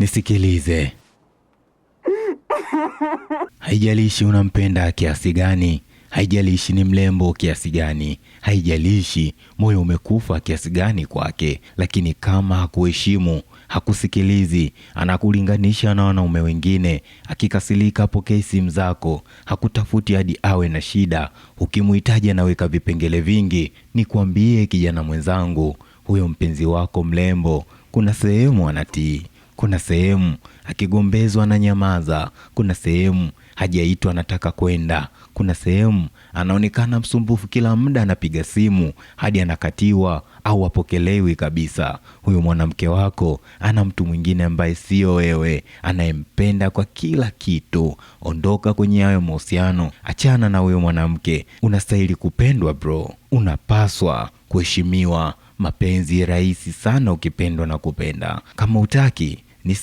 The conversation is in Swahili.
Nisikilize. Haijalishi unampenda kiasi gani, haijalishi ni mrembo kiasi gani, haijalishi moyo umekufa kiasi gani kwake, lakini kama hakuheshimu, hakusikilizi, anakulinganisha na wanaume wengine, akikasirika apokee simu zako, hakutafuti hadi awe na shida, ukimhitaji anaweka vipengele vingi, nikwambie kijana mwenzangu, huyo mpenzi wako mrembo, kuna sehemu anatii. Kuna sehemu akigombezwa na nyamaza, kuna sehemu hajaitwa anataka kwenda, kuna sehemu anaonekana msumbufu kila muda anapiga simu hadi anakatiwa au apokelewi kabisa. Huyo mwanamke wako ana mtu mwingine ambaye sio wewe, anayempenda kwa kila kitu. Ondoka kwenye hayo mahusiano, achana na huyo mwanamke. Unastahili kupendwa bro, unapaswa kuheshimiwa. Mapenzi rahisi sana ukipendwa na kupenda. Kama utaki ni